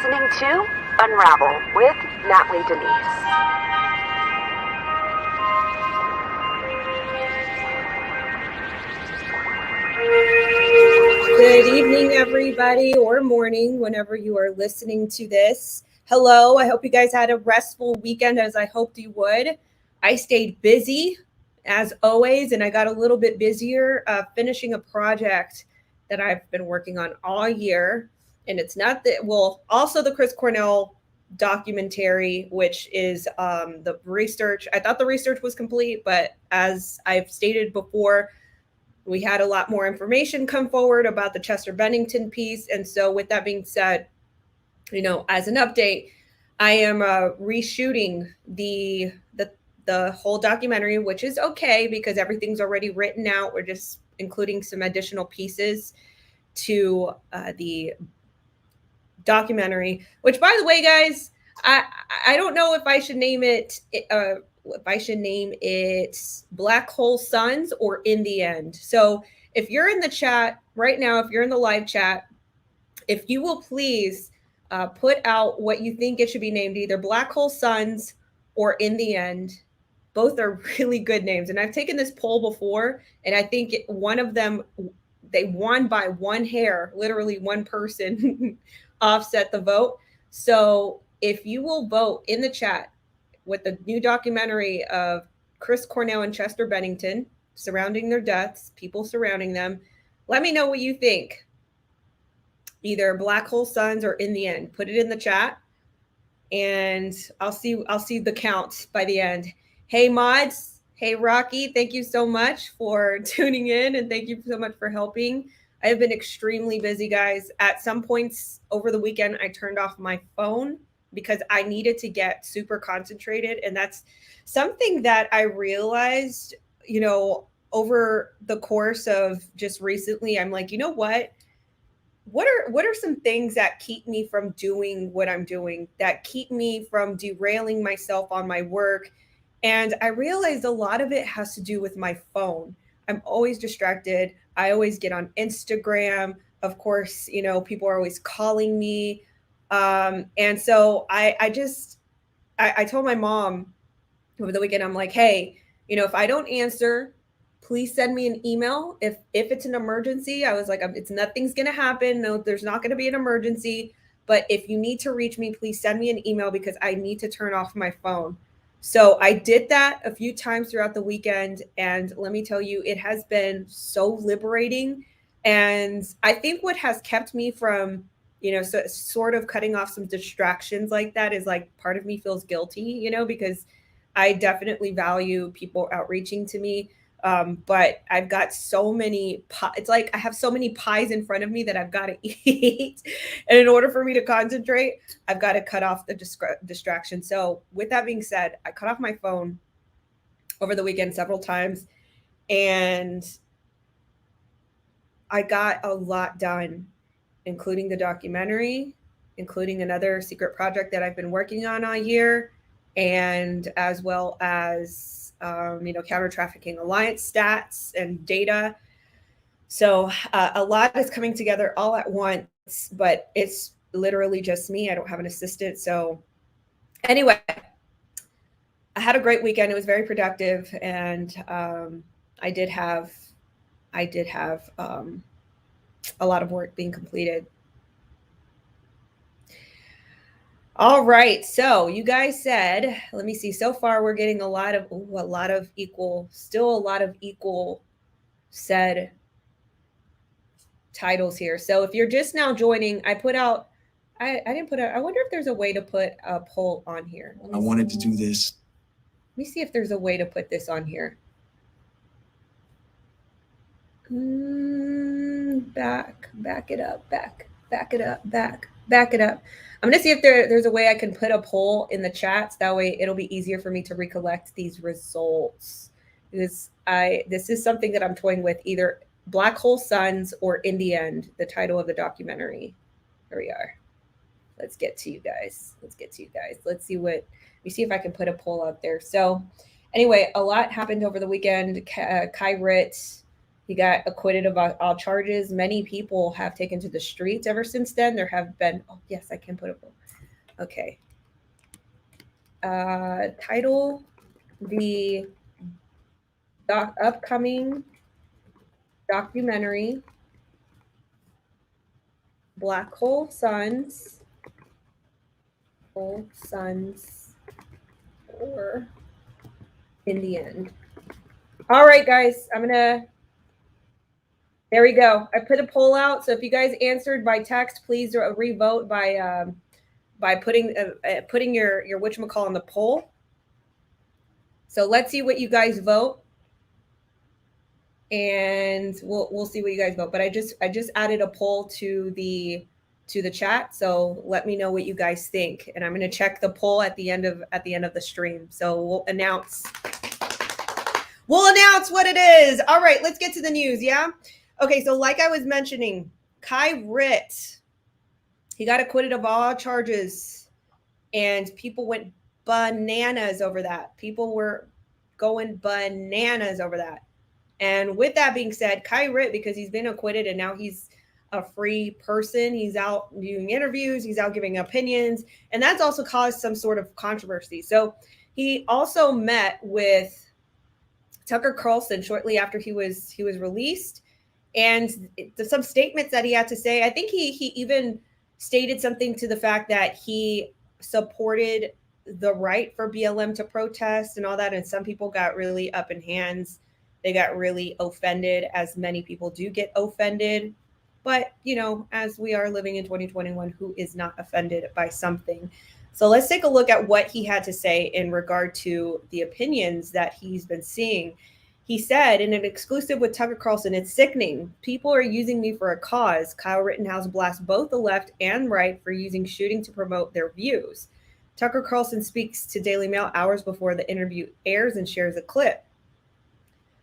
listening to Unravel with Natly Denise. Good evening, everybody, or morning, whenever you are listening to this. Hello, I hope you guys had a restful weekend as I hoped you would. I stayed busy, as always, and I got a little bit busier finishing a project that I've been working on all year. And it's not that, well, also the Chris Cornell documentary, which is the research. I thought the research was complete, but as I've stated before, we had a lot more information come forward about the Chester Bennington piece. And so with that being said, you know, as an update, I am reshooting the whole documentary, which is okay because everything's already written out. We're just including some additional pieces to the documentary, which, by the way, guys, I don't know if I should name it Black Hole Suns or In the End. So if you're in the chat right now, if you're in the live chat, if you will please put out what you think it should be named, either Black Hole Suns or In the End. Both are really good names. And I've taken this poll before, and I think one of them, they won by one hair, literally one person offset the vote. So if you will vote in the chat with the new documentary of Chris Cornell and Chester Bennington surrounding their deaths, people surrounding them, let me know what you think. Either Black Hole Suns or In the End. Put it in the chat, and I'll see the count by the end. Hey mods, hey Rocky, thank you so much for tuning in, and thank you so much for helping. I have been extremely busy, guys. At some points over the weekend, I turned off my phone because I needed to get super concentrated. And that's something that I realized, you know, over the course of just recently. I'm like, you know what? What are some things that keep me from doing what I'm doing, that keep me from derailing myself on my work? And I realized a lot of it has to do with my phone. I'm always distracted. I always get on Instagram. Of course, you know, people are always calling me. And so I told my mom over the weekend, I'm like, hey, you know, if I don't answer, please send me an email. If it's an emergency, I was like, nothing's going to happen. No, there's not going to be an emergency. But if you need to reach me, please send me an email because I need to turn off my phone. So I did that a few times throughout the weekend. And let me tell you, it has been so liberating. And I think what has kept me from, you know, so sort of cutting off some distractions like that is like part of me feels guilty, you know, because I definitely value people outreaching to me. But I've got so many, it's like I have so many pies in front of me that I've got to eat. And in order for me to concentrate, I've got to cut off the distraction. So with that being said, I cut off my phone over the weekend several times, and I got a lot done, including the documentary, including another secret project that I've been working on all year, and as well as you know, counter-trafficking alliance stats and data. So a lot is coming together all at once, but it's literally just me. I don't have an assistant. So anyway, I had a great weekend. It was very productive, and I did have a lot of work being completed. All right, so you guys said, let me see, so far we're getting a lot of equal said titles here. So if you're just now joining, I put out, I didn't put out, I wonder if there's a way to put a poll on here. I wanted to do this. Let me see if there's a way to put this on here. Back it up. I'm going to see if there's a way I can put a poll in the chats. That way it'll be easier for me to recollect these results. Because this is something that I'm toying with, either Black Hole Suns or In the End, the title of the documentary. Here we are. Let's get to you guys. Let's see let me see if I can put a poll out there. So anyway, a lot happened over the weekend. He got acquitted of all charges. Many people have taken to the streets ever since then. There have been, oh yes, I can put it. Okay. Title, the upcoming documentary, Black Hole Sons, or in the end. All right, guys, there we go. I put a poll out. So if you guys answered by text, please re-vote by putting your whatchamacallit on the poll. So let's see what you guys vote. And we'll see what you guys vote. But I just added a poll to the chat. So let me know what you guys think. And I'm going to check the poll at the end of the stream. So we'll announce what it is. All right, let's get to the news. Yeah. Okay. So like I was mentioning, 𝐬𝐫𝐫𝐫, he got acquitted of all charges, and people went bananas over that. People were going bananas over that. And with that being said, 𝐬𝐫𝐫𝐫, because he's been acquitted and now he's a free person, he's out doing interviews, he's out giving opinions, and that's also caused some sort of controversy. So he also met with Tucker Carlson shortly after he was released, and some statements that he had to say. I think he even stated something to the fact that he supported the right for BLM to protest and all that, and some people got really up in hands. They got really offended, as many people do get offended. But, you know, as we are living in 2021, who is not offended by something? So let's take a look at what he had to say in regard to the opinions that he's been seeing. He said in an exclusive with Tucker Carlson, "It's sickening. People are using me for a cause." Kyle Rittenhouse blasts both the left and right for using shooting to promote their views. Tucker Carlson speaks to Daily Mail hours before the interview airs and shares a clip.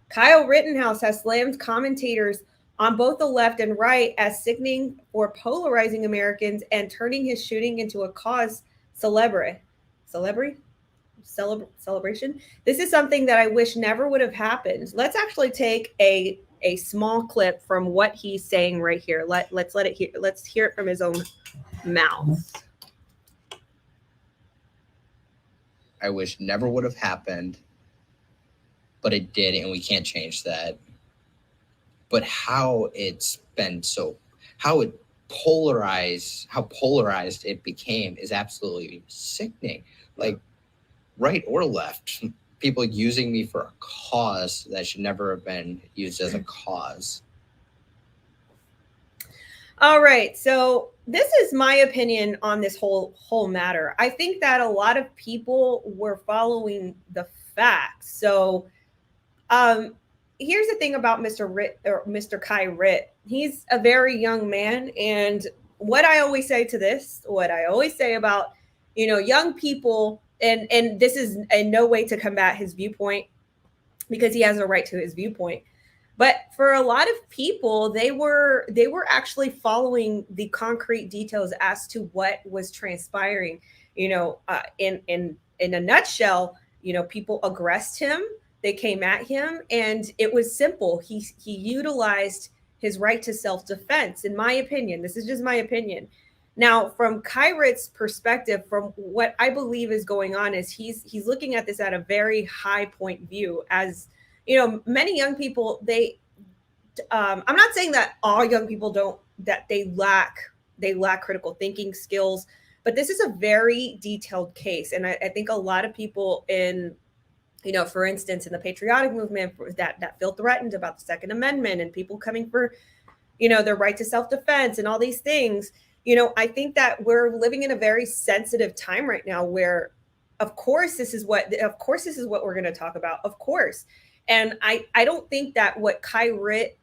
Kyle Rittenhouse has slammed commentators on both the left and right as sickening or polarizing Americans and turning his shooting into a cause celebration. This is something that I wish never would have happened. Let's actually take a small clip from what he's saying right here. Let's hear it from his own mouth. I wish never would have happened, but it did, and we can't change that. But how polarized it became is absolutely sickening. Like, right or left, people using me for a cause that should never have been used as a cause. All right, so this is my opinion on this whole matter. I think that a lot of people were following the facts. So here's the thing about Mr. 𝐬𝐫𝐫𝐫. He's a very young man, and what I always say about, you know, young people, and this is in no way to combat his viewpoint, because he has a right to his viewpoint. But for a lot of people, they were actually following the concrete details as to what was transpiring. You know, in a nutshell, you know, people aggressed him. They came at him, and it was simple. He utilized his right to self-defense, in my opinion. This is just my opinion. Now, from 𝐬𝐫𝐫𝐫's perspective, from what I believe is going on, is he's looking at this at a very high point view. As you know, many young people, I'm not saying that all young people they lack critical thinking skills, but this is a very detailed case. And I think a lot of people in, you know, for instance, in the patriotic movement that feel threatened about the Second Amendment and people coming for, you know, their right to self-defense and all these things, you know, I think that we're living in a very sensitive time right now where, of course, this is what we're going to talk about, of course. And I don't think that what 𝐬𝐫𝐫𝐫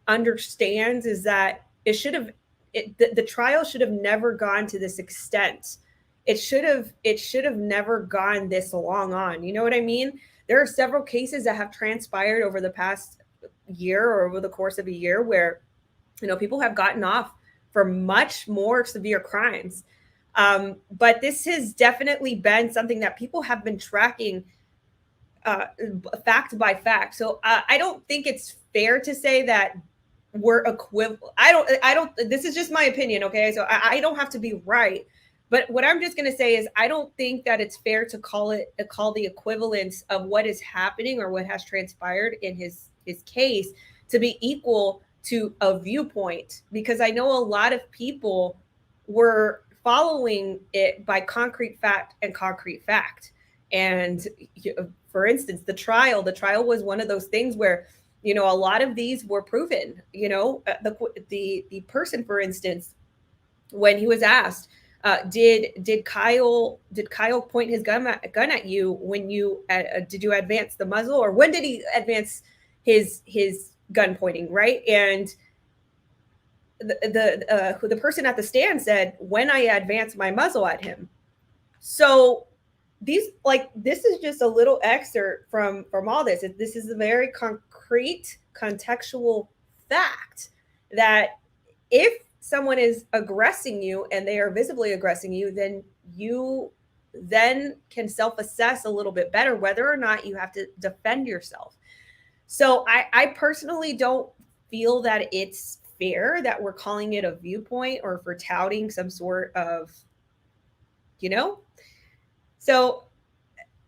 understands is that the trial should have never gone to this extent. It should have never gone this long on. You know what I mean? There are several cases that have transpired over the past year or over the course of a year where, you know, people have gotten off for much more severe crimes. But this has definitely been something that people have been tracking fact by fact. So I don't think it's fair to say that we're equivalent. I don't, this is just my opinion. Okay. So I don't have to be right. But what I'm just going to say is I don't think that it's fair to call the equivalence of what is happening or what has transpired in his case to be equal to a viewpoint, because I know a lot of people were following it by concrete fact and concrete fact. And for instance, the trial was one of those things where, a lot of these were proven. The person, for instance, when he was asked, did Kyle point his gun at you when you did you advance the muzzle, or when did he advance his gun pointing, right? And the person at the stand said, when I advanced my muzzle at him. So this is just a little excerpt from all this. This is a very concrete contextual fact that if someone is aggressing you and they are visibly aggressing you, then you then can self-assess a little bit better whether or not you have to defend yourself. So I personally don't feel that it's fair that we're calling it a viewpoint or for touting some sort of, So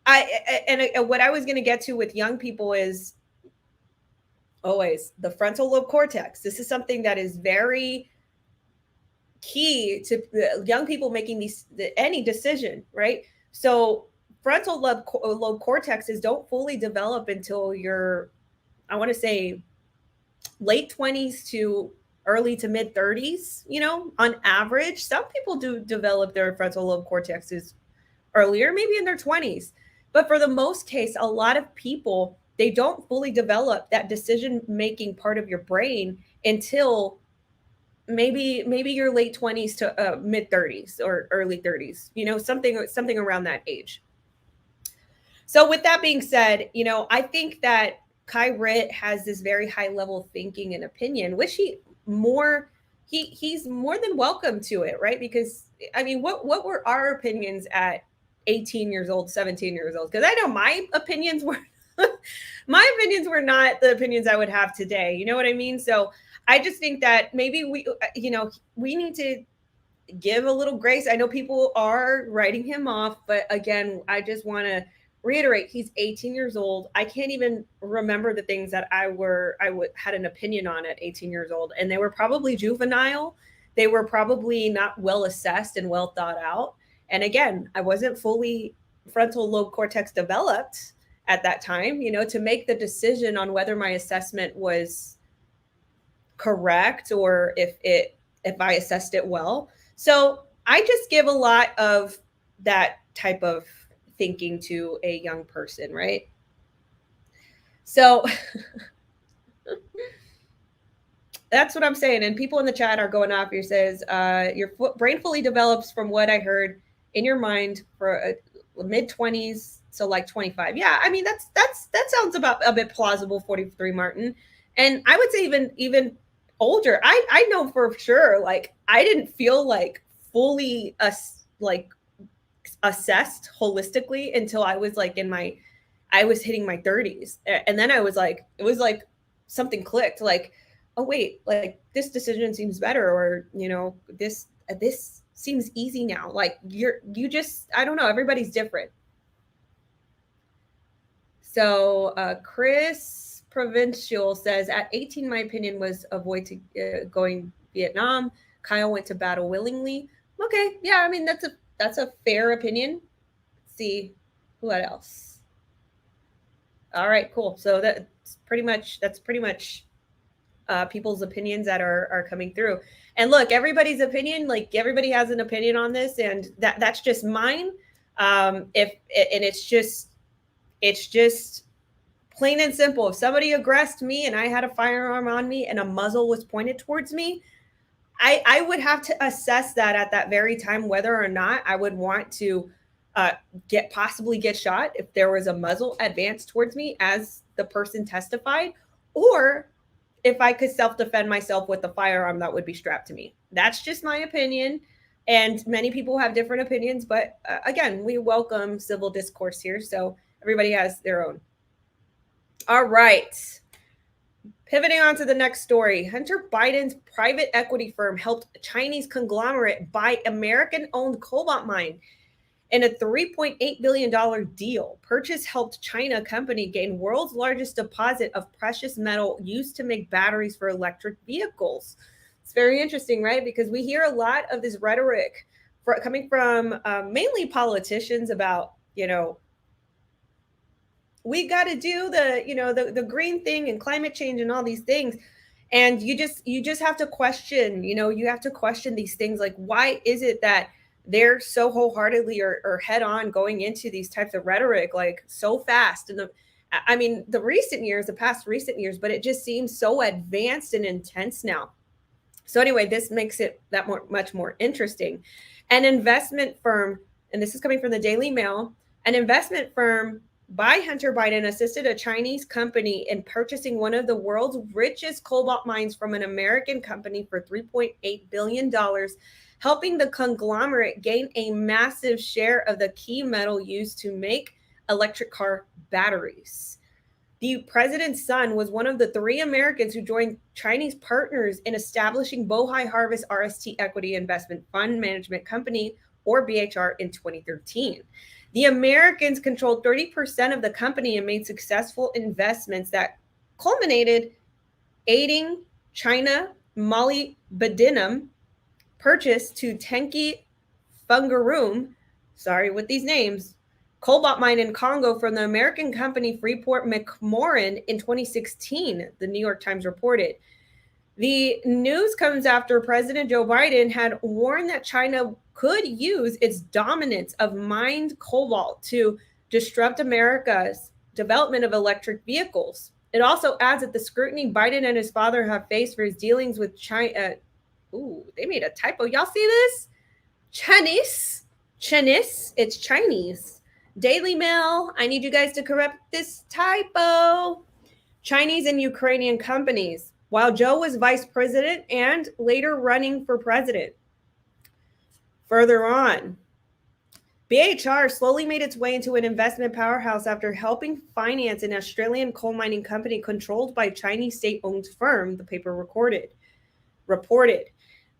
what I was going to get to with young people is always the frontal lobe cortex. This is something that is very key to young people making any decision, right? So frontal lobe cortexes don't fully develop until you're, I want to say, late 20s to early to mid 30s, on average. Some people do develop their frontal lobe cortexes earlier, maybe in their 20s. But for the most case, a lot of people, they don't fully develop that decision-making part of your brain until maybe your late 20s to mid 30s or early 30s, something around that age. So with that being said, I think that Kai Ritt has this very high level thinking and opinion, which he's more than welcome to it, right? Because what were our opinions at 18 years old, 17 years old? Because I know my opinions were not the opinions I would have today. You know what I mean? So I just think that maybe we need to give a little grace. I know people are writing him off, but again, I just want to reiterate, he's 18 years old. I can't even remember the things that I had an opinion on at 18 years old. And they were probably juvenile. They were probably not well assessed and well thought out. And again, I wasn't fully frontal lobe cortex developed at that time, to make the decision on whether my assessment was correct or if I assessed it well. So I just give a lot of that type of thinking to a young person, right? So that's what I'm saying. And people in the chat are going off here. Says your brain fully develops from what I heard in your mind for mid 20s. So like 25. Yeah. That sounds about a bit plausible. 43, Martin. And I would say even older. I know for sure, like I didn't feel like fully assessed holistically until I was like I was hitting my 30s. And then it was like something clicked, like, oh wait, like this decision seems better, or this seems easy now. Like you just, I don't know, everybody's different. So Chris Provincial says, at 18, my opinion was avoid going Vietnam. Kyle went to battle willingly. Okay, yeah, that's a fair opinion. Let's see, what else? All right, cool. So that's pretty much people's opinions that are coming through. And look, everybody's opinion, like everybody has an opinion on this, and that's just mine. It's just plain and simple. If somebody aggressed me and I had a firearm on me and a muzzle was pointed towards me, I would have to assess that at that very time, whether or not I would want to possibly get shot if there was a muzzle advanced towards me as the person testified, or if I could self-defend myself with the firearm that would be strapped to me. That's just my opinion. And many people have different opinions, but again, we welcome civil discourse here. So everybody has their own. All right. Pivoting on to the next story. Hunter Biden's private equity firm helped Chinese conglomerate buy American-owned cobalt mine in a $3.8 billion deal. Purchase helped China company gain world's largest deposit of precious metal used to make batteries for electric vehicles. It's very interesting, right? Because we hear a lot of this rhetoric coming from mainly politicians about, we got to do the green thing and climate change and all these things. And you just have to question, you have to question these things. Like, why is it that they're so wholeheartedly or head on going into these types of rhetoric, like so fast? And the past recent years, but it just seems so advanced and intense now. So anyway, this makes it much more interesting. An investment firm, and this is coming from the Daily Mail, an investment firm by Hunter Biden assisted a Chinese company in purchasing one of the world's richest cobalt mines from an American company for $3.8 billion, helping the conglomerate gain a massive share of the key metal used to make electric car batteries. The president's son was one of the 3 Americans who joined Chinese partners in establishing Bohai Harvest RST Equity Investment Fund Management Company, or BHR, in 2013. The Americans controlled 30% of the company and made successful investments that culminated aiding China molybdenum purchase to Tenke Fungurume, sorry with these names, cobalt mine in Congo from the American company Freeport-McMoRan in 2016, the New York Times reported. The news comes after President Joe Biden had warned that China could use its dominance of mined cobalt to disrupt America's development of electric vehicles. It also adds that the scrutiny Biden and his father have faced for his dealings with China. They made a typo. Y'all see this? Chinese. It's Chinese. Daily Mail, I need you guys to correct this typo. Chinese and Ukrainian companies, while Joe was vice president and later running for president. Further on, BHR slowly made its way into an investment powerhouse after helping finance an Australian coal mining company controlled by a Chinese state-owned firm, the paper reported.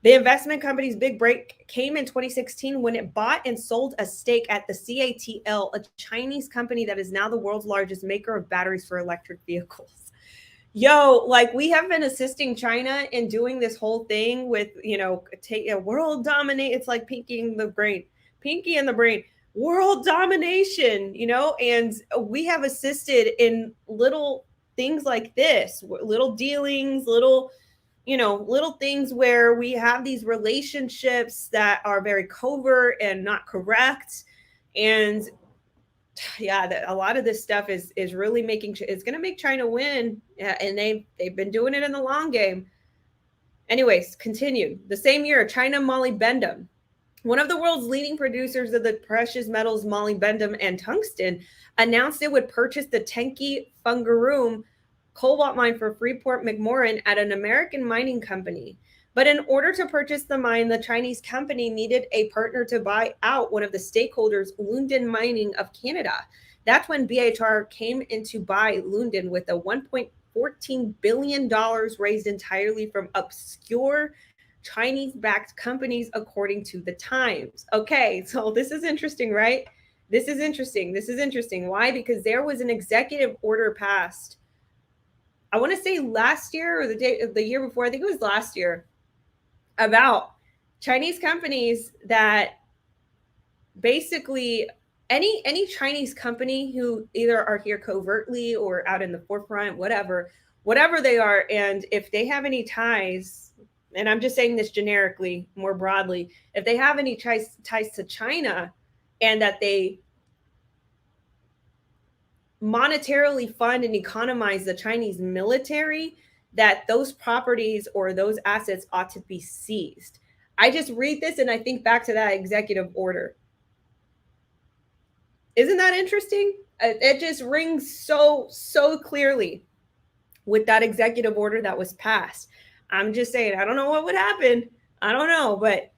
The investment company's big break came in 2016 when it bought and sold a stake at the CATL, a Chinese company that is now the world's largest maker of batteries for electric vehicles. We have been assisting China in doing this whole thing with, take a world dominate. It's like Pinky and the Brain, world domination, and we have assisted in little things like this, little dealings, little things where we have these relationships that are very covert and not correct. And yeah, a lot of this stuff is really it's going to make China win. And they've been doing it in the long game. Anyways, continued. The same year, China molybdenum, one of the world's leading producers of the precious metals molybdenum and tungsten, announced it would purchase the Tenke Fungurume cobalt mine for Freeport-McMoRan at an American mining company. But in order to purchase the mine, the Chinese company needed a partner to buy out one of the stakeholders, Lundin Mining of Canada. That's when BHR came in to buy Lundin with a $1.14 billion raised entirely from obscure Chinese-backed companies, according to the Times. Okay, so this is interesting, right? This is interesting. Why? Because there was an executive order passed, I want to say last year or the year before, I think it was last year, about Chinese companies that basically any Chinese company who either are here covertly or out in the forefront, whatever they are, and if they have any ties, and I'm just saying this generically, more broadly, if they have any ties to China and that they monetarily fund and economize the Chinese military, that those properties or those assets ought to be seized. I just read this and I think back to that executive order. Isn't that interesting? It just rings so clearly with that executive order that was passed. I'm just saying, I don't know what would happen. I don't know, but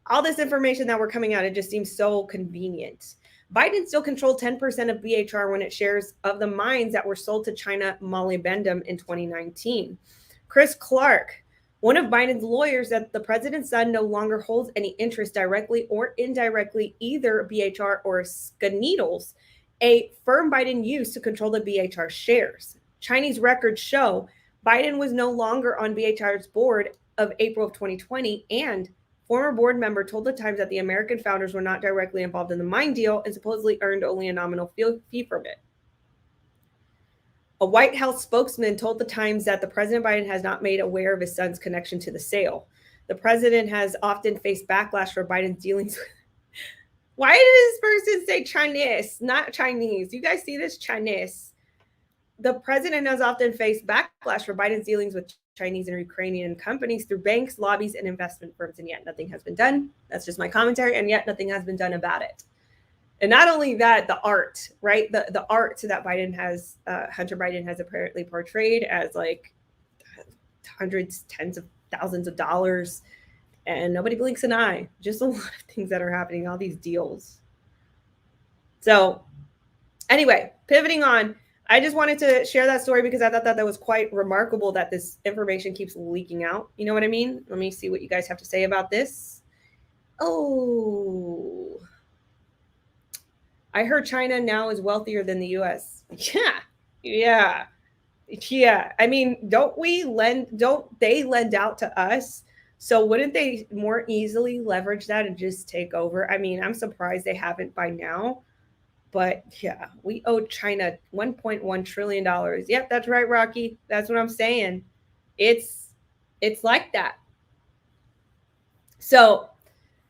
all this information that we're coming out, it just seems so convenient. Biden still controlled 10% of BHR when it shares of the mines that were sold to China molybdenum in 2019. Chris Clark, one of Biden's lawyers, that the president's son no longer holds any interest directly or indirectly, either BHR or Skineedles, a firm Biden used to control the BHR shares. Chinese records show Biden was no longer on BHR's board of April of 2020, and former board member told the Times that the American founders were not directly involved in the mine deal and supposedly earned only a nominal fee from it. A White House spokesman told the Times that the President Biden has not made aware of his son's connection to the sale. The president has often faced backlash for Biden's dealings with... Why did this person say Chinese, not Chinese? You guys see this? Chinese. The president has often faced backlash for Biden's dealings with Chinese and Ukrainian companies through banks, lobbies, and investment firms, and yet nothing has been done. That's just my commentary, and yet nothing has been done about it. And not only that, the art, right? The art that Biden has, Hunter Biden has apparently portrayed as like hundreds, tens of thousands of dollars, and nobody blinks an eye. Just a lot of things that are happening, all these deals. So anyway, pivoting on, I just wanted to share that story because I thought that was quite remarkable that this information keeps leaking out. You know what I mean? Let me see what you guys have to say about this. Oh, I heard China now is wealthier than the US. Yeah. I mean, don't they lend out to us? So wouldn't they more easily leverage that and just take over? I mean, I'm surprised they haven't by now. But yeah, we owe China $1.1 trillion. Yep, that's right, Rocky. That's what I'm saying. It's like that. So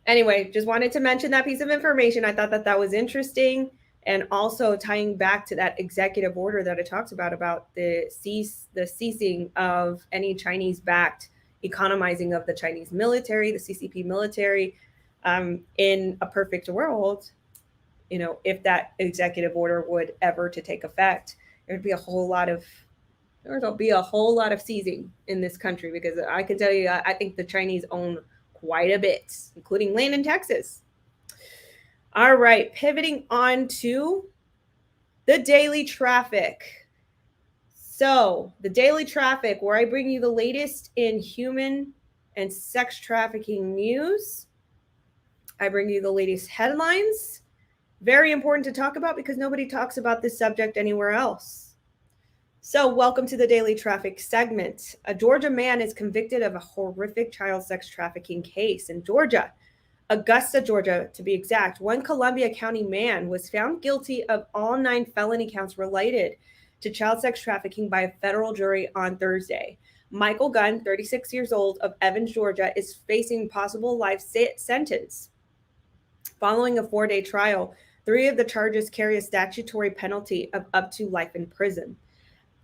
anyway, just wanted to mention that piece of information. I thought that was interesting. And also tying back to that executive order that I talked about the ceasing of any Chinese-backed economizing of the Chinese military, the CCP military. In a perfect world, you know, if that executive order would ever to take effect, there'll be a whole lot of seizing in this country, because I can tell you, I think the Chinese own quite a bit, including land in Texas. All right, pivoting on to the Daily TrafficK. So the Daily TrafficK, where I bring you the latest in human and sex trafficking news. I bring you the latest headlines. Very important to talk about because nobody talks about this subject anywhere else. So welcome to the Daily TrafficK segment. A Georgia man is convicted of a horrific child sex trafficking case in Georgia. Augusta, Georgia, to be exact. One Columbia County man was found guilty of all 9 felony counts related to child sex trafficking by a federal jury on Thursday. Michael Gunn, 36 years old, of Evans, Georgia, is facing possible life sentence. Following a 4-day trial, 3 of the charges carry a statutory penalty of up to life in prison.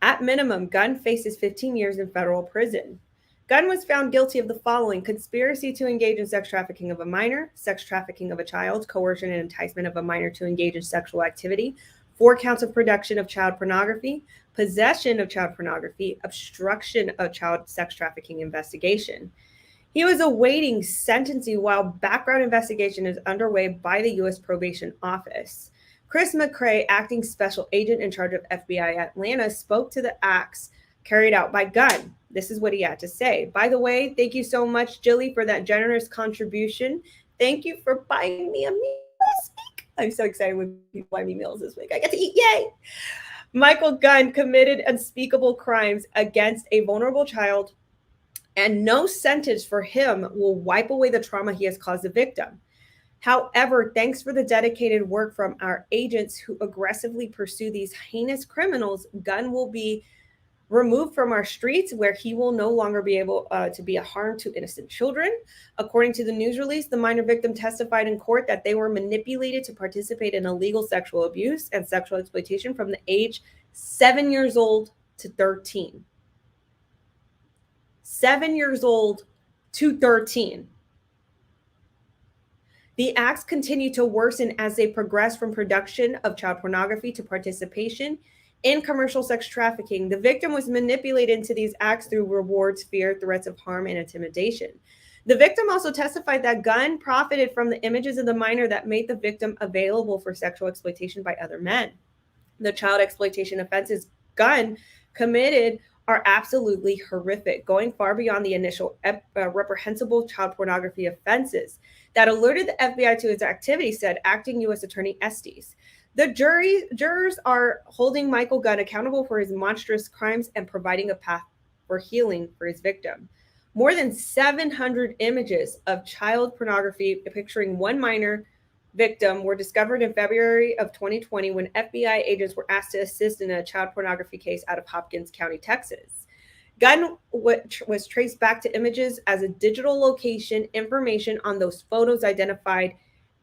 At minimum, Gunn faces 15 years in federal prison. Gunn was found guilty of the following: conspiracy to engage in sex trafficking of a minor, sex trafficking of a child, coercion and enticement of a minor to engage in sexual activity, 4 counts of production of child pornography, possession of child pornography, obstruction of child sex trafficking investigation. He was awaiting sentencing while background investigation is underway by the U.S. Probation Office. Chris McCrae, acting special agent in charge of FBI Atlanta, spoke to the acts carried out by Gunn. This is what he had to say. By the way, thank you so much, Jilly, for that generous contribution. Thank you for buying me a meal this week. I'm so excited when people buy me meals this week. I get to eat, yay! Michael Gunn committed unspeakable crimes against a vulnerable child, and no sentence for him will wipe away the trauma he has caused the victim. However, thanks for the dedicated work from our agents who aggressively pursue these heinous criminals, Gunn will be removed from our streets, where he will no longer be able to be a harm to innocent children. According to the news release, the minor victim testified in court that they were manipulated to participate in illegal sexual abuse and sexual exploitation from the age 7 years old to 13. 7 years old to 13. The acts continue to worsen as they progress from production of child pornography to participation in commercial sex trafficking. The victim was manipulated into these acts through rewards, fear, threats of harm, and intimidation. The victim also testified that Gunn profited from the images of the minor that made the victim available for sexual exploitation by other men. The child exploitation offenses Gunn committed are absolutely horrific, going far beyond the initial reprehensible child pornography offenses that alerted the FBI to his activity, said acting U.S. Attorney Estes. The jurors are holding Michael Gunn accountable for his monstrous crimes and providing a path for healing for his victim. More than 700 images of child pornography picturing one minor victim were discovered in February of 2020 when FBI agents were asked to assist in a child pornography case out of Hopkins County, Texas. Gunn was traced back to images as a digital location. Information on those photos identified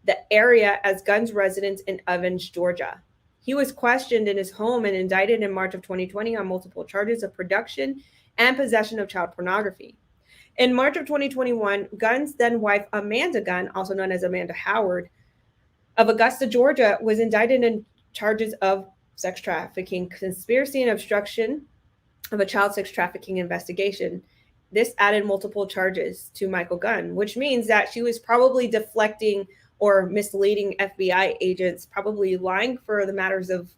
the area as Gunn's residence in Evans, Georgia. He was questioned in his home and indicted in March of 2020 on multiple charges of production and possession of child pornography. In March of 2021, Gunn's then wife, Amanda Gunn, also known as Amanda Howard, of Augusta, Georgia, was indicted in charges of sex trafficking, conspiracy, and obstruction of a child sex trafficking investigation. This added multiple charges to Michael Gunn, which means that she was probably deflecting or misleading FBI agents, probably lying for the matters of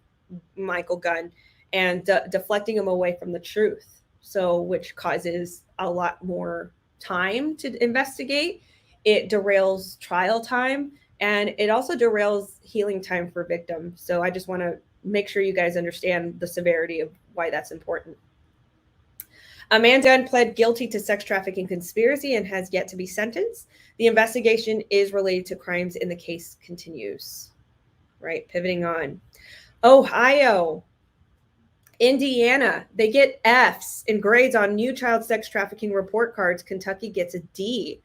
Michael Gunn and deflecting him away from the truth. So, which causes a lot more time to investigate. It derails trial time, and it also derails healing time for victims. So I just want to make sure you guys understand the severity of why that's important. Amanda Gunn pled guilty to sex trafficking conspiracy and has yet to be sentenced. The investigation is related to crimes and the case continues. Right, pivoting on. Ohio, Indiana, they get Fs in grades on new child sex trafficking report cards. Kentucky gets a D.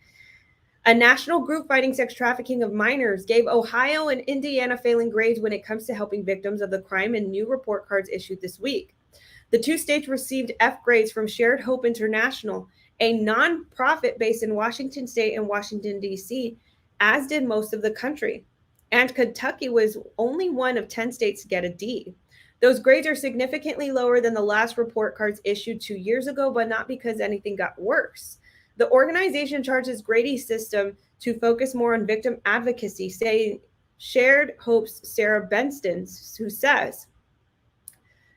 A national group fighting sex trafficking of minors gave Ohio and Indiana failing grades when it comes to helping victims of the crime in new report cards issued this week. The two states received F grades from Shared Hope International, a nonprofit based in Washington State and Washington, D.C., as did most of the country. And Kentucky was only one of 10 states to get a D. Those grades are significantly lower than the last report cards issued 2 years ago, but not because anything got worse. The organization charges grading system to focus more on victim advocacy, saying Shared Hope's Sarah Benston, who says,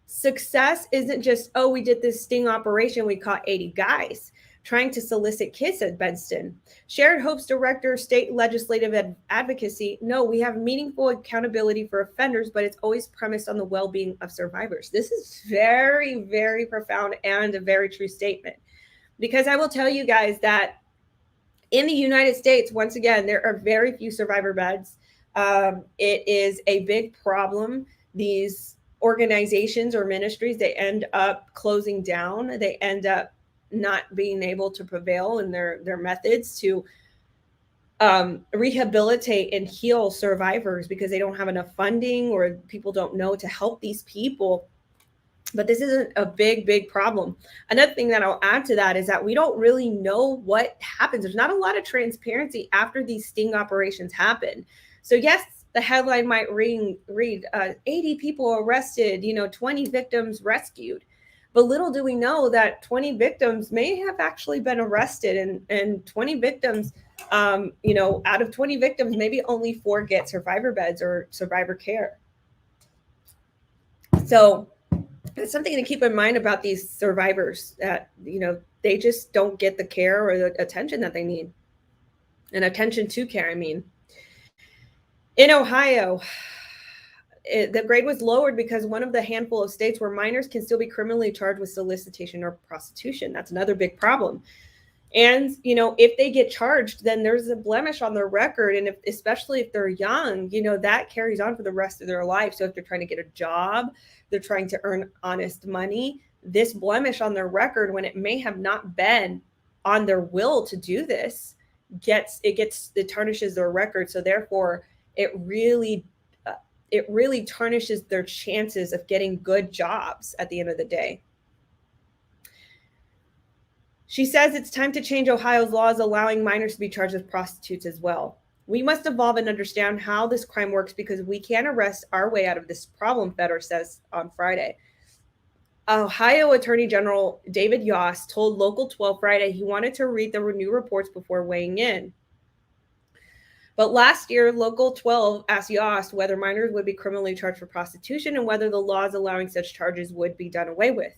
success isn't just, oh, we did this sting operation, we caught 80 guys trying to solicit kids, said Benston. Shared Hope's director of state legislative advocacy, no, we have meaningful accountability for offenders, but it's always premised on the well-being of survivors. This is very, very profound and a very true statement, because I will tell you guys that in the United States, once again, there are very few survivor beds. It is a big problem. These organizations or ministries, they end up closing down. They end up not being able to prevail in their methods to rehabilitate and heal survivors because they don't have enough funding or people don't know to help these people. But this isn't a big, big problem. Another thing that I'll add to that is that we don't really know what happens. There's not a lot of transparency after these sting operations happen. So yes, the headline might read 80 people arrested, 20 victims rescued. But little do we know that 20 victims may have actually been arrested, and 20 victims, out of 20 victims, maybe only 4 get survivor beds or survivor care. So it's something to keep in mind about these survivors that, they just don't get the care or the attention that they need, and attention to care, I mean. In Ohio, the grade was lowered because one of the handful of states where minors can still be criminally charged with solicitation or prostitution. That's another big problem. And, if they get charged, then there's a blemish on their record. And especially if they're young, that carries on for the rest of their life. So if they're trying to get a job, they're trying to earn honest money, this blemish on their record, when it may have not been on their will to do this, it tarnishes their record. So therefore, it really tarnishes their chances of getting good jobs at the end of the day. She says it's time to change Ohio's laws allowing minors to be charged with prostitutes as well. We must evolve and understand how this crime works because we can't arrest our way out of this problem, Feder says on Friday. Ohio Attorney General David Yost told Local 12 Friday he wanted to read the new reports before weighing in. But last year, Local 12 asked Yost whether minors would be criminally charged for prostitution and whether the laws allowing such charges would be done away with.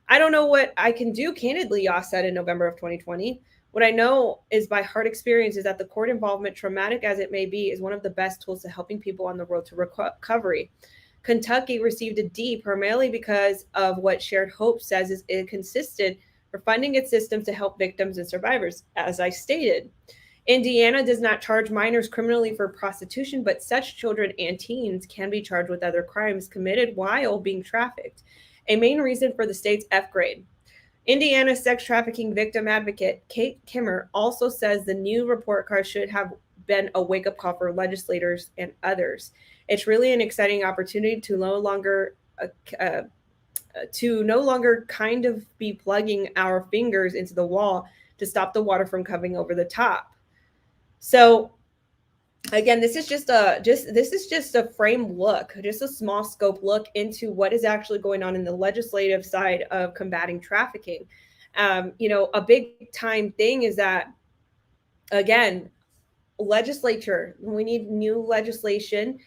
I don't know what I can do, candidly, Yost said in November of 2020. What I know is by hard experience is that the court involvement, traumatic as it may be, is one of the best tools to helping people on the road to recovery. Kentucky received a D primarily because of what Shared Hope says is inconsistent for funding its systems to help victims and survivors, as I stated. Indiana does not charge minors criminally for prostitution, but such children and teens can be charged with other crimes committed while being trafficked, a main reason for the state's F grade. Indiana sex trafficking victim advocate Kate Kimmer also says the new report card should have been a wake-up call for legislators and others. It's really an exciting opportunity to no longer kind of be plugging our fingers into the wall to stop the water from coming over the top. So again, this is just a frame look, just a small scope look into what is actually going on in the legislative side of combating trafficking. A big time thing is that, again, legislature, we need new legislation,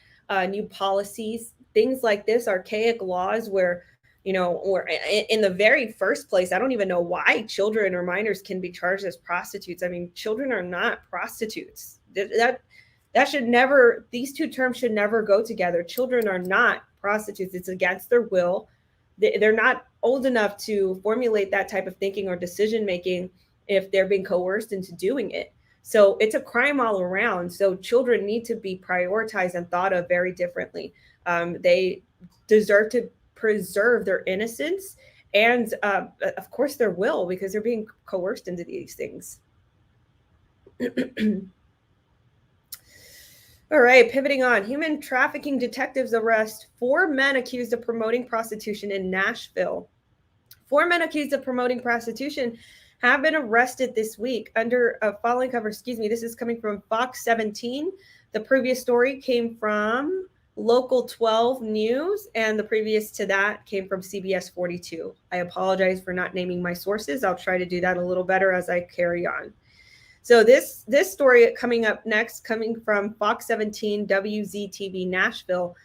new policies, things like this, archaic laws where, or in the very first place, I don't even know why children or minors can be charged as prostitutes. I mean, children are not prostitutes. That should never, these two terms should never go together. Children are not prostitutes. It's against their will. They're not old enough to formulate that type of thinking or decision making if they're being coerced into doing it. So it's a crime all around. So children need to be prioritized and thought of very differently. They deserve to preserve their innocence and, of course, their will, because they're being coerced into these things. All right, pivoting on. Human trafficking detectives arrest 4 men accused of promoting prostitution in Nashville. 4 men accused of promoting prostitution have been arrested this week under a following cover. This is coming from Fox 17. The previous story came from Local 12 News, and the previous to that came from CBS 42. I apologize for not naming my sources. I'll try to do that a little better as I carry on. So this story coming up next, coming from Fox 17 WZTV Nashville,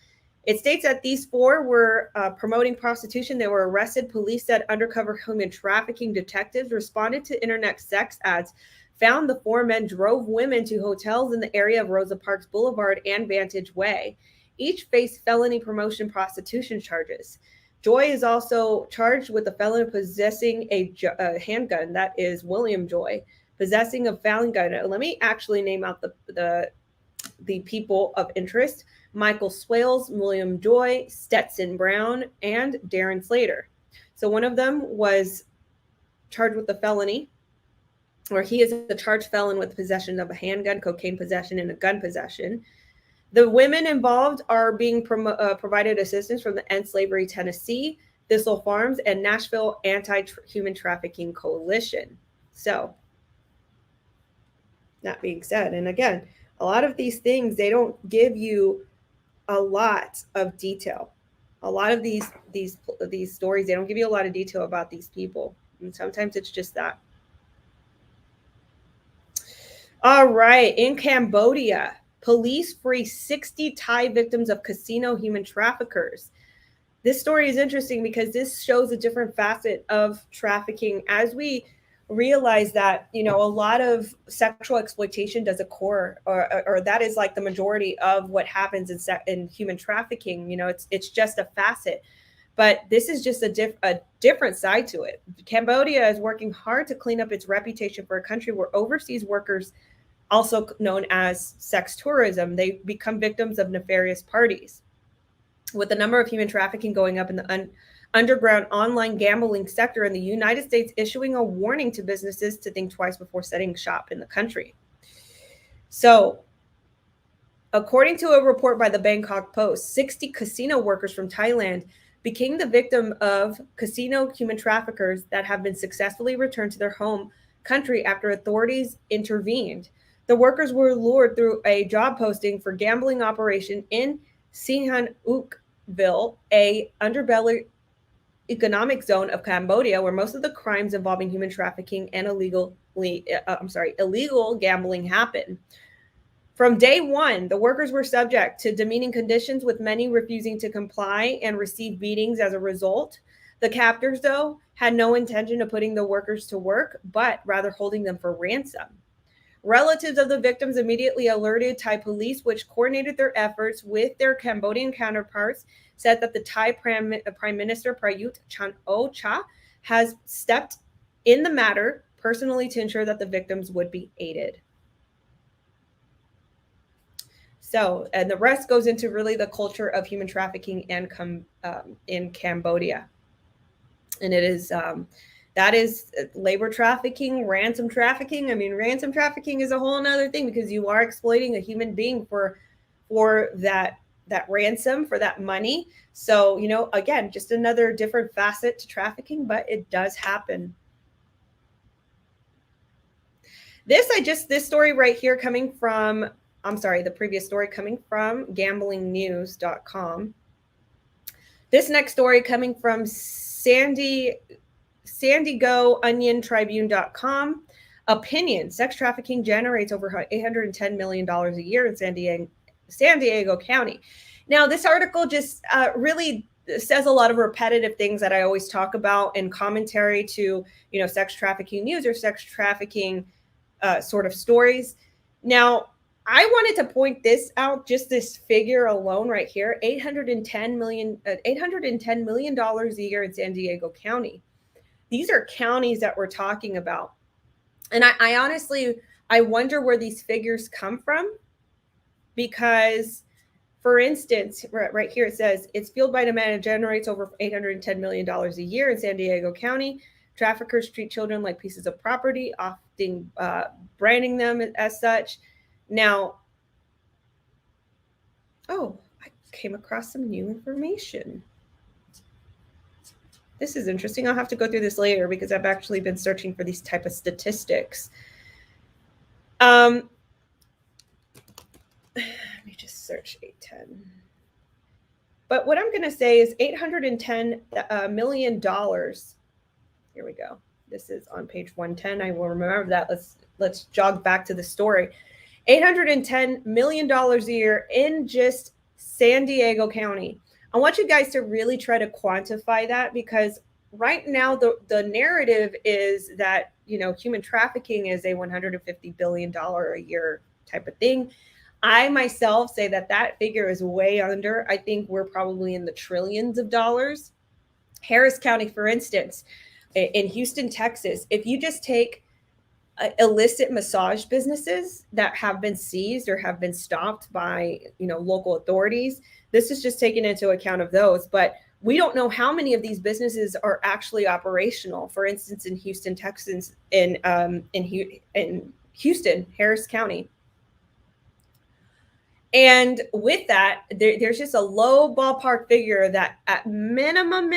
it states that these 4 were promoting prostitution. They were arrested. Police said undercover human trafficking detectives responded to internet sex ads, found the 4 men drove women to hotels in the area of Rosa Parks Boulevard and Vantage Way. Each faced felony promotion prostitution charges. Joy is also charged with the felon of possessing a handgun. That is William Joy. Possessing a felon gun. Let me actually name out the people of interest: Michael Swales, William Joy, Stetson Brown, and Darren Slater. So one of them was charged with a felony, or he is a charged felon with possession of a handgun, cocaine possession, and a gun possession. The women involved are being provided assistance from the End Slavery Tennessee, Thistle Farms, and Nashville Anti-Human Trafficking Coalition. So, that being said, and again, a lot of these things, they don't give you a lot of detail. A lot of these stories, they don't give you a lot of detail about these people. And sometimes it's just that. All right. In Cambodia, police free 60 Thai victims of casino human traffickers. This story is interesting because this shows a different facet of trafficking as we realize that, a lot of sexual exploitation does occur, or that is like the majority of what happens in human trafficking. It's just a facet, but this is just a different side to it. Cambodia is working hard to clean up its reputation for a country where overseas workers, also known as sex tourism, they become victims of nefarious parties. With the number of human trafficking going up in the underground online gambling sector in the United States, issuing a warning to businesses to think twice before setting shop in the country. So, according to a report by the Bangkok Post, 60 casino workers from Thailand became the victim of casino human traffickers that have been successfully returned to their home country after authorities intervened. The workers were lured through a job posting for gambling operation in Sihanoukville, a underbelly economic zone of Cambodia, where most of the crimes involving human trafficking and illegal gambling happen. From day one, the workers were subject to demeaning conditions, with many refusing to comply and receive beatings as a result. The captors, though, had no intention of putting the workers to work, but rather holding them for ransom. Relatives of the victims immediately alerted Thai police, which coordinated their efforts with their Cambodian counterparts, said that the Thai Prime Minister Prayut Chan-o-cha has stepped in the matter personally to ensure that the victims would be aided. So, and the rest goes into really the culture of human trafficking and in Cambodia. And it is, that is labor trafficking, ransom trafficking. I mean, ransom trafficking is a whole nother thing, because you are exploiting a human being for that ransom, for that money. So, you know, again, just another different facet to trafficking, but it does happen. This story right here coming from, the previous story coming from gamblingnews.com. This next story coming from SanDiegoOnionTribune.com. Opinion: sex trafficking generates over $810 million a year in San Diego County. Now, this article just really says a lot of repetitive things that I always talk about in commentary to, you know, sex trafficking news or sex trafficking sort of stories. Now, I wanted to point this out, just this figure alone right here, $810 million a year in San Diego County. These are counties that we're talking about. And I honestly, I wonder where these figures come from, because, for instance, right here it says, it's fueled by demand and generates over $810 million a year in San Diego County. Traffickers treat children like pieces of property, often branding them as such. Now, I came across some new information. This is interesting. I'll have to go through this later, because I've actually been searching for these type of statistics. Let me just search 810. But what I'm going to say is $810 million. Here we go. This is on page 110. I will remember that. Let's jog back to the story. $810 million a year in just San Diego County. I want you guys to really try to quantify that, because right now the narrative is that, you know, human trafficking is a $150 billion a year type of thing. I myself say that figure is way under. I think we're probably in the trillions of dollars. Harris County, for instance, in Houston, Texas, if you just take illicit massage businesses that have been seized or have been stopped by, you know, local authorities, this is just taken into account of those. But we don't know how many of these businesses are actually operational. For instance, in Houston, Texas, in Houston, Harris County. And with that, there's just a low ballpark figure that at minimum,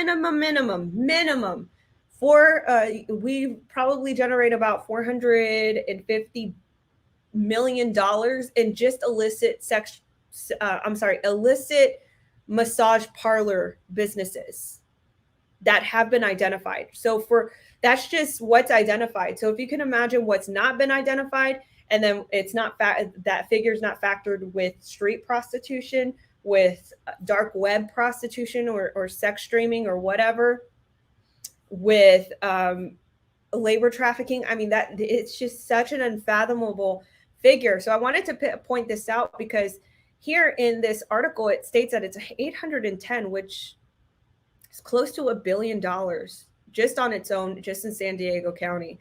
we probably generate about $450 million in just illicit massage parlor businesses that have been identified. So that's just what's identified. So if you can imagine what's not been identified, and then it's not that figure is not factored with street prostitution, with dark web prostitution or sex streaming or whatever, with labor trafficking. I mean, that it's just such an unfathomable figure. So I wanted to point this out, because here in this article, it states that it's 810, which is close to $1 billion just on its own, just in San Diego County.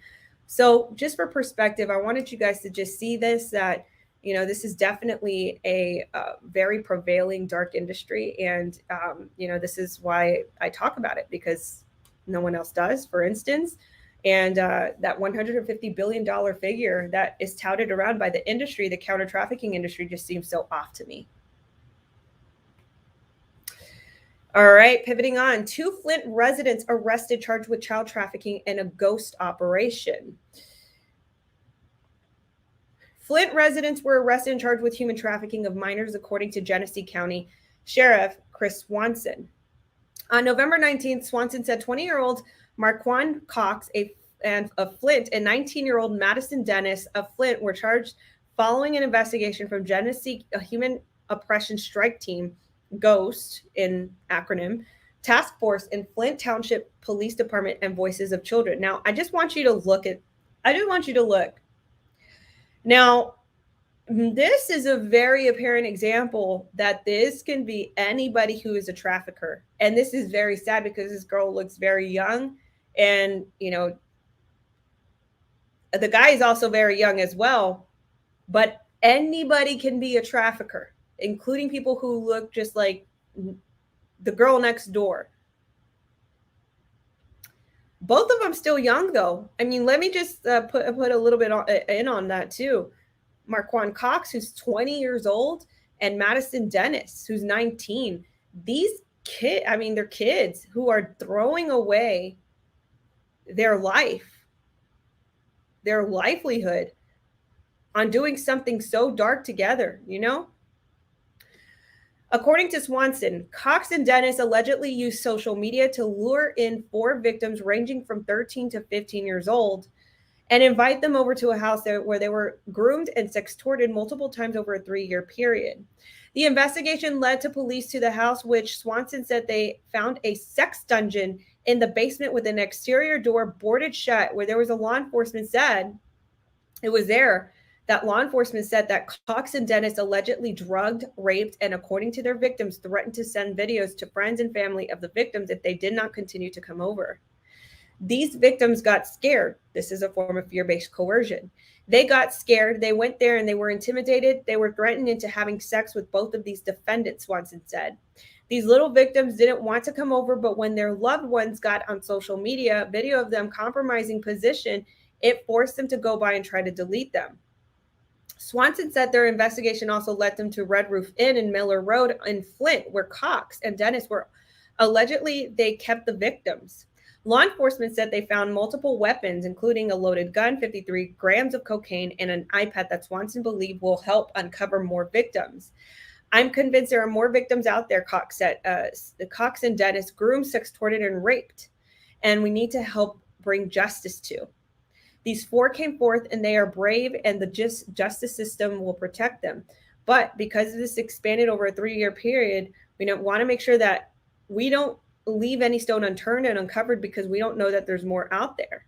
So just for perspective, I wanted you guys to just see this, that, you know, this is definitely a very prevailing dark industry. And, you know, this is why I talk about it, because no one else does, for instance. And that $150 billion figure that is touted around by the industry, the counter trafficking industry, just seems so off to me. All right, pivoting on. 2 Flint residents arrested, charged with child trafficking and a ghost operation. Flint residents were arrested and charged with human trafficking of minors, according to Genesee County Sheriff Chris Swanson. On November 19th, Swanson said 20-year-old Marquand Cox of Flint and 19-year-old Madison Dennis of Flint were charged following an investigation from Genesee Human Oppression Strike Team, GHOST in acronym, task force in Flint Township Police Department and Voices of Children. Now, I just want you to look. Now, this is a very apparent example that this can be anybody who is a trafficker. And this is very sad because this girl looks very young. And, you know, the guy is also very young as well. But anybody can be a trafficker, including people who look just like the girl next door. Both of them still young, though. I mean, let me just put a little bit in on that, too. Marquand Cox, who's 20 years old, and Madison Dennis, who's 19. These kids, I mean, they're kids who are throwing away their life, their livelihood on doing something so dark together, you know? According to Swanson, Cox and Dennis allegedly used social media to lure in 4 victims ranging from 13 to 15 years old and invite them over to a house where they were groomed and sextorted multiple times over a 3-year period. The investigation led to police to the house, which Swanson said they found a sex dungeon in the basement with an exterior door boarded shut, where there was a law enforcement said, it was there that law enforcement said that Cox and Dennis allegedly drugged, raped, and according to their victims, threatened to send videos to friends and family of the victims if they did not continue to come over. These victims got scared. This is a form of fear-based coercion. They got scared. They went there and they were intimidated. They were threatened into having sex with both of these defendants, Swanson said. These little victims didn't want to come over, but when their loved ones got on social media video of them compromising position, it forced them to go by and try to delete them. Swanson said their investigation also led them to Red Roof Inn in Miller Road in Flint, where Cox and Dennis were allegedly they kept the victims. Law enforcement said they found multiple weapons, including a loaded gun, 53 grams of cocaine, and an iPad that Swanson believed will help uncover more victims. I'm convinced there are more victims out there, Cox said. Cox and Dennis groomed, sextorted, and raped, and we need to help bring justice to. These 4 came forth, and they are brave, and the justice system will protect them. But because this expanded over a 3-year period, we don't want to make sure that we don't leave any stone unturned and uncovered, because we don't know that there's more out there.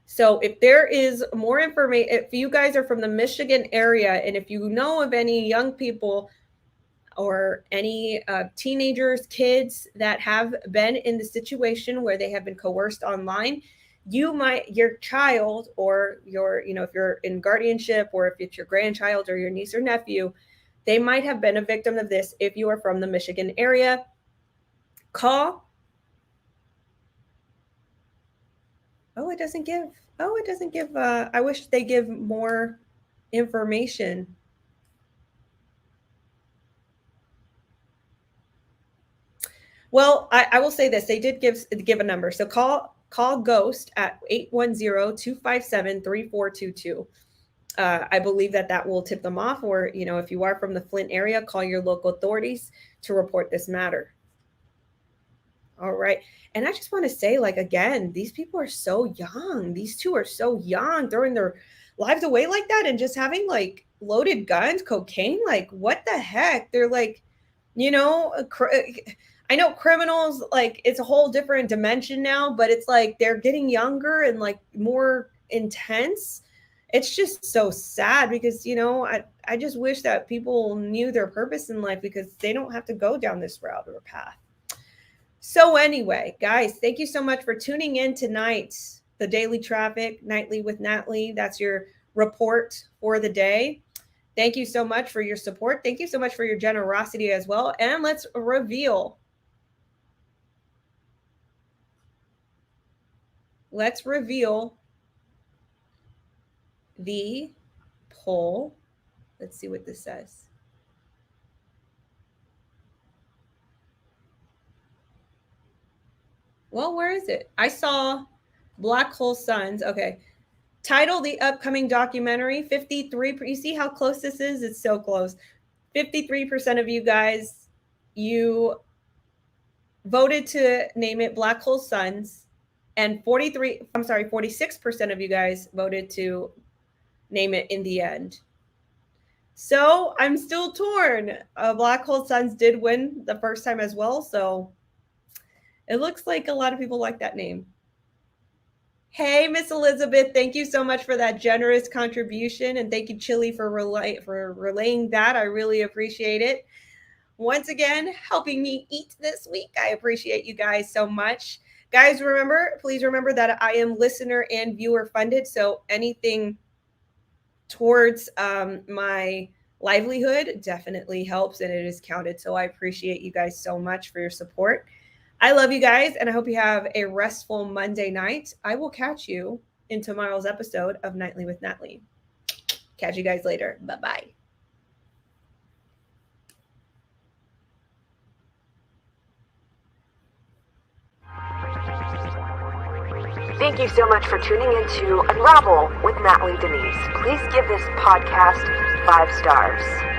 So if there is more information, if you guys are from the Michigan area, and if you know of any young people or any teenagers, kids that have been in the situation where they have been coerced online, your child or your, if you're in guardianship, or if it's your grandchild or your niece or nephew, they might have been a victim of this. If you are from the Michigan area, call. It doesn't give. I wish they give more information. Well, I will say this. They did give a number. So call GHOST at 810-257-3422. I believe that will tip them off, or, if you are from the Flint area, call your local authorities to report this matter. All right. And I just want to say, again, these people are so young. These 2 are so young, throwing their lives away like that and just having loaded guns, cocaine. What the heck? They're I know criminals, it's a whole different dimension now, but it's they're getting younger and more intense. It's just so sad because, I just wish that people knew their purpose in life, because they don't have to go down this route or path. So anyway, guys, thank you so much for tuning in tonight. The Daily Traffic, Nightly with Natly. That's your report for the day. Thank you so much for your support. Thank you so much for your generosity as well. And let's reveal. The poll. Let's see what this says. Well, where is it? I saw Black Hole Suns. Okay. Title, the upcoming documentary. 53. You see how close this is? It's so close. 53% of you guys you voted to name it Black Hole Sons, and 46% of you guys voted to name it In the End. So I'm still torn. Black Hole Sons did win the first time as well, so it looks like a lot of people like that name. Hey, Miss Elizabeth, thank you so much for that generous contribution, and thank you, Chili, for relaying that. I really appreciate it. Once again, helping me eat this week. I appreciate you guys so much. Guys, please remember that I am listener and viewer funded, so anything towards my livelihood definitely helps, and it is counted. So I appreciate you guys so much for your support. I love you guys, and I hope you have a restful Monday night. I will catch you in tomorrow's episode of Nightly with Natly. Catch you guys later. Bye-bye. Thank you so much for tuning into Unravel with Natly Denise. Please give this podcast 5 stars.